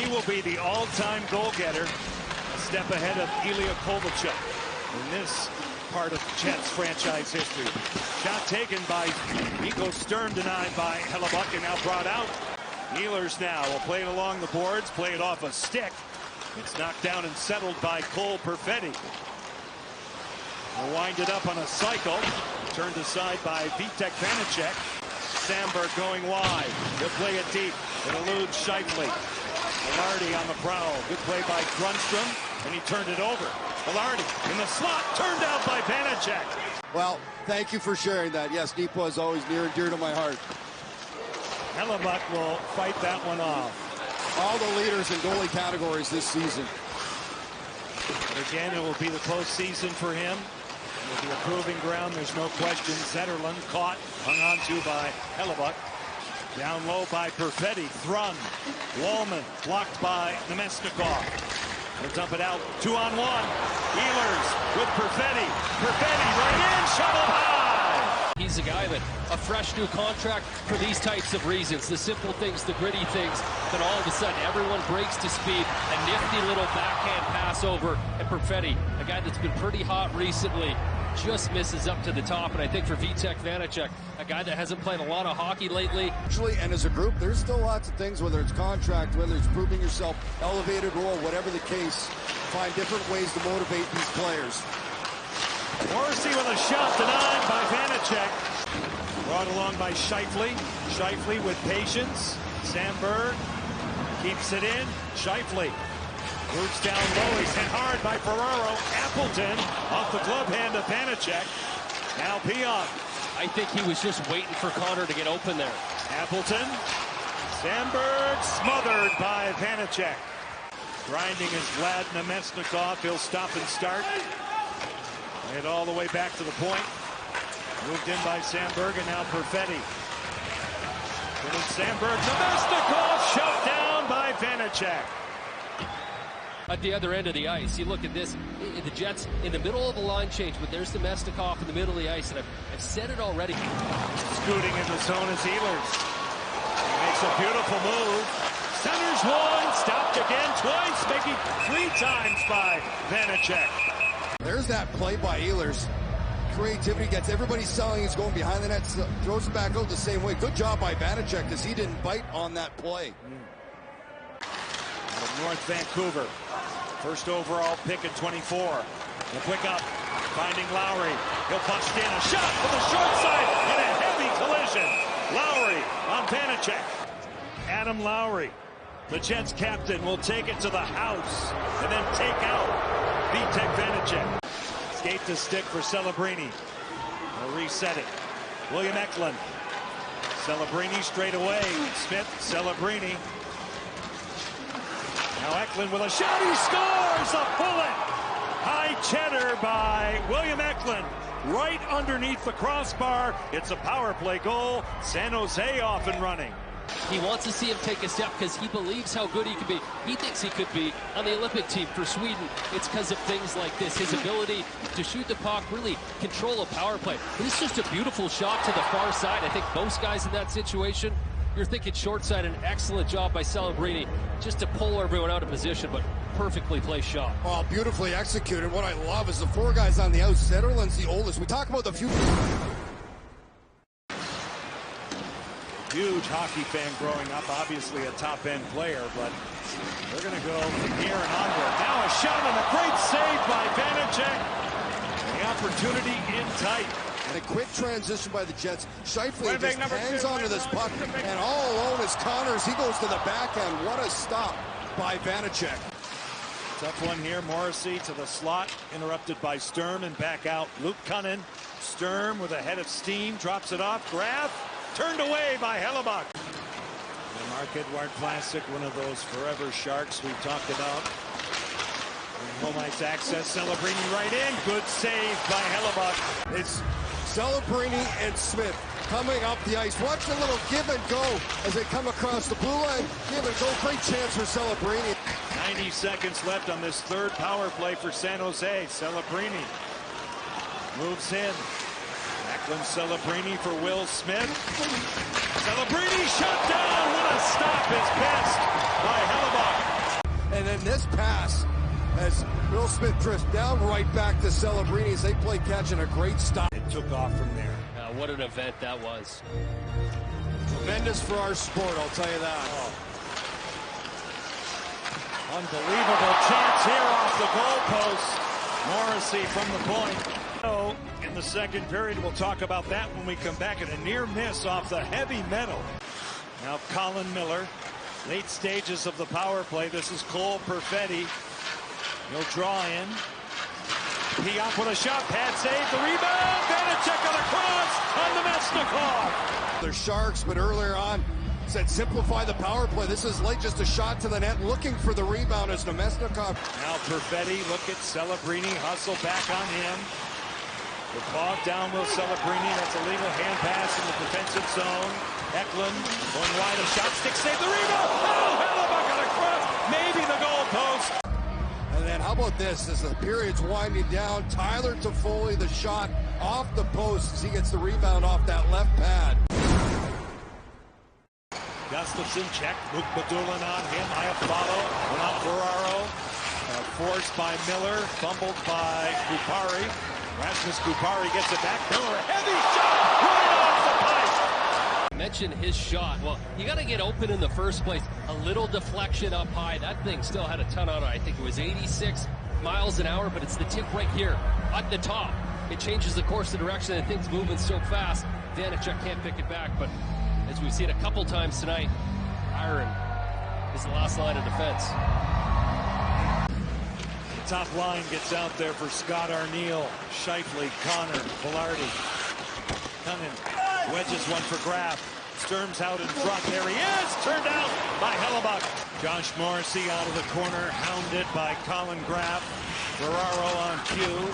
He will be the all-time goal-getter, a step ahead of Ilya Kovalchuk in this part of Jets franchise history. Shot taken by Nico Sturm, denied by Hellebuyck, and now brought out. Ehlers now will play it along the boards, play it off a stick. It's knocked down and settled by Cole Perfetti. He'll wind it up on a cycle, turned aside by Vitek Vanacek. Samberg going wide. He'll play it deep. It eludes Scheifele. Velarde on the prowl. Good play by Grundstrom, and he turned it over. Velarde in the slot, turned out by Vanacek. Well, thank you for sharing that. Yes, Nipo is always near and dear to my heart. Hellebuyck will fight that one off. All the leaders in goalie categories this season. But again, it will be the close season for him. It will be a proving ground, there's no question. Zetterlund caught, hung on to by Hellebuyck. Down low by Perfetti. Thrun. Wallman blocked by Nemesnikov. They'll dump it out. 2-on-1. Ehlers with Perfetti. Perfetti right in. Shovel high. He's a guy that a fresh new contract for these types of reasons. The simple things, the gritty things. Then all of a sudden, everyone breaks to speed. A nifty little backhand pass over. And Perfetti, a guy that's been pretty hot recently, just misses up to the top. And I think for Vitek Vanacek, a guy that hasn't played a lot of hockey lately. And as a group, there's still lots of things, whether it's contract, whether it's proving yourself, elevated role, whatever the case, find different ways to motivate these players. Morrissey with a shot denied by Vanacek. Brought along by Scheifele. Scheifele with patience. Samberg keeps it in. Scheifele roots down low. He's hit hard by Ferraro. Appleton off the glove hand of Vanacek. Now Pionk. I think he was just waiting for Connor to get open there. Appleton. Samberg smothered by Vanacek. Grinding is Vlad Nemesnikov. He'll stop and start. Head all the way back to the point. Moved in by Samberg, and now Perfetti. And Samberg, Nemesnikov shut down by Vanacek. At the other end of the ice, you look at this, the Jets in the middle of the line change, but there's Nemesnikov in the middle of the ice, and I've said it already. Scooting in the zone is Ehlers. He makes a beautiful move. Centers one, stopped again twice, making 3 times by Vanacek. There's that play by Ehlers. Creativity gets everybody selling. He's going behind the net, throws it back out the same way. Good job by Vanacek because he didn't bite on that play. Out of North Vancouver. First overall pick at 24. The quick up, finding Lowry. He'll bust in a shot with the short side and a heavy collision. Lowry on Vanacek. Adam Lowry, the Jets captain, will take it to the house and then take out Vitek Vanacek. Skate to stick for Celebrini. They'll reset it. William Eklund. Celebrini straight away. Smith, Celebrini. Now Eklund with a shot. He scores a bullet. High cheddar by William Eklund. Right underneath the crossbar. It's a power play goal. San Jose off and running. He wants to see him take a step because he believes how good he could be. He thinks he could be on the Olympic team for Sweden. It's because of things like this. His ability to shoot the puck, really control a power play. This is just a beautiful shot to the far side. I think most guys in that situation, you're thinking short side. An excellent job by Celebrini just to pull everyone out of position, but perfectly placed shot. Oh, beautifully executed. What I love is the 4 guys on the ice. Zetterlund's the oldest. We talk about the future. Huge hockey fan growing up, obviously a top-end player, but they're going to go from here and onward. Now a shot and a great save by Vanacek. The opportunity in tight. And a quick transition by the Jets. Scheifele just hangs onto this puck, and all alone is Connors. He goes to the backhand. What a stop by Vanacek. Tough one here. Morrissey to the slot, interrupted by Sturm, and back out Luke Cunnin. Sturm with a head of steam, drops it off. Graf. Turned away by Hellebuyck. The Marc-Edouard Classic, one of those forever sharks we've talked about. Home ice access, Celebrini right in. Good save by Hellebuyck. It's Celebrini and Smith coming up the ice. Watch a little give and go as they come across the blue line. Give and go, great chance for Celebrini. 90 seconds left on this third power play for San Jose. Celebrini moves in. Eklund, Celebrini for Will Smith. Celebrini shut down. What a stop is best by Hellebuyck. And then this pass, as Will Smith drifts down right back to Celebrini as they play catch in a great stop. It took off from there. What an event that was. Tremendous for our sport, I'll tell you that. Oh. Unbelievable chance here off the goalpost. Morrissey from the point. So in the second period, we'll talk about that when we come back, at a near miss off the heavy metal. Now Colin Miller, late stages of the power play. This is Cole Perfetti. He'll draw in. Piot with a shot, pad save, the rebound, Vanacek on a cross on the Namestnikov. They're Sharks, but earlier on said simplify the power play. This is late, just a shot to the net, looking for the rebound as Namestnikov. Now Perfetti, look at Celebrini, hustle back on him. The bogged down Will Celebrini, that's a legal hand pass in the defensive zone. Eklund going wide, a shot, stick save, the rebound. Oh, Hellebuyck on a cross, maybe the goal post. And then how about this, as the period's winding down, Tyler Toffoli, the shot off the post as he gets the rebound off that left pad. Gustafsson check, Luke Badulin on him, Iafallo, not Ferraro. Forced by Miller, fumbled by Kupari. Rasmus Kupari gets it back, Miller, heavy shot, right off the pipe. Mention his shot. Well, you got to get open in the first place. A little deflection up high. That thing still had a ton on it. I think it was 86 miles an hour, but it's the tip right here at the top. It changes the course of direction, and things moving so fast. Vanacek can't pick it back, but as we've seen a couple times tonight, Iron is the last line of defense. The top line gets out there for Scott Arniel, Scheifele, Connor, Velarde. Cunnin wedges one for Graf. Sturm's out in front. There he is. Turned out by Hellebuyck. Josh Morrissey out of the corner, hounded by Colin Graf. Ferraro on cue.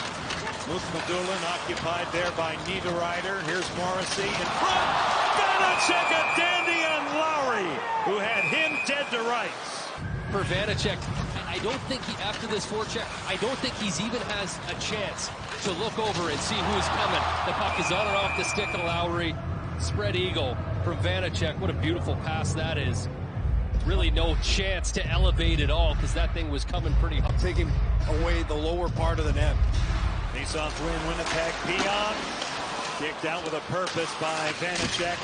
Luke Badulin occupied there by Niederreiter. Here's Morrissey in front. Vanacek a dandy on Lowry, who had him dead to rights. For Vanacek, I don't think after this forecheck, I don't think he's even has a chance to look over and see who's coming. The puck is on and off the stick of Lowry. Spread eagle from Vanacek. What a beautiful pass that is. Really no chance to elevate at all because that thing was coming pretty hard. Taking away the lower part of the net. Face-off win, Winnipeg. Pion kicked out with a purpose by Vanacek.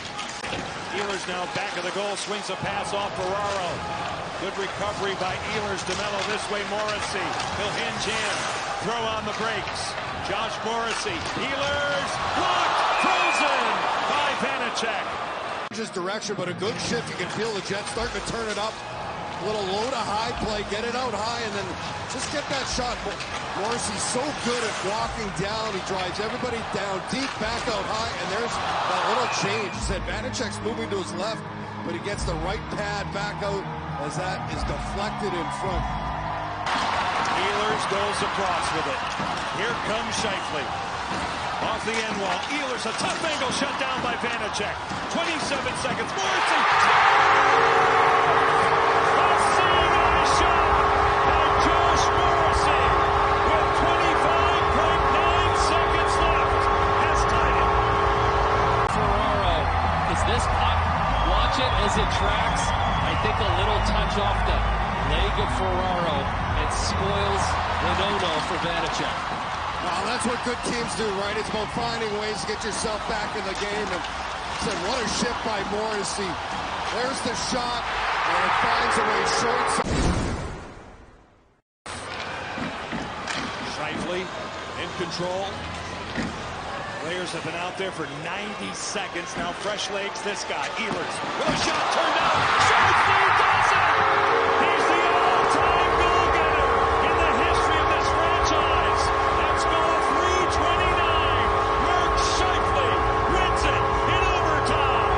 Ehlers now back of the goal, swings a pass off Ferraro. Good recovery by Ehlers. DeMello this way, Morrissey. He'll hinge in. Throw on the brakes. Josh Morrissey. Ehlers blocked. Frozen by Vanacek. Just direction, but a good shift. You can feel the Jets starting to turn it up. A little low to high play, get it out high, and then just get that shot. Morrissey's so good at walking down. He drives everybody down deep, back out high, and there's that little change. He said Vanacek's moving to his left, but he gets the right pad back out as that is deflected in front. Ehlers goes across with it. Here comes Scheifele. Off the end wall. Ehlers, a tough angle shut down by Vanacek. 27 seconds. Morrissey. A seeing shot by Josh Morrissey with 25.9 seconds left. Has tied it. Ferraro, is this puck? Watch it as it tracks. I think a little touch off the leg of Ferraro and spoils the no-no for Vanacek. Well, that's what good teams do, right? It's about finding ways to get yourself back in the game. And said, what a shift by Morrissey. There's the shot, and it finds a way short. Scheifele in control. Players have been out there for 90 seconds. Now fresh legs, this guy, Ehlers, with a shot turned out. Scheifele does it! He's the all-time goal getter in the history of this franchise. That's goal 329. Mark Scheifele wins it in overtime.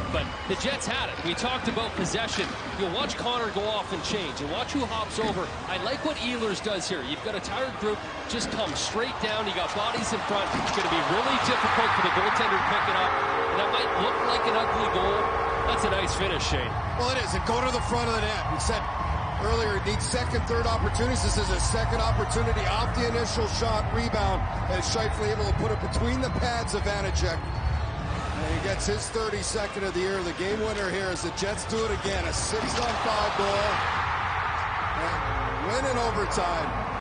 But the Jets had it. We talked about possession. You'll watch Connor go off and change, and watch who hops over. I like what Ehlers does here. You've got a tired group, just come straight down. You got bodies in front. It's going to be really difficult for the goaltender to pick it up. And that might look like an ugly goal. That's a nice finish, Shane. Well, it is. And go to the front of the net. We said earlier, it needs second, third opportunities. This is a second opportunity off the initial shot, rebound, as Scheifele able to put it between the pads of Vanacek. And he gets his 32nd of the year. The game winner here as the Jets do it again. A 6-on-5 goal. And win in overtime.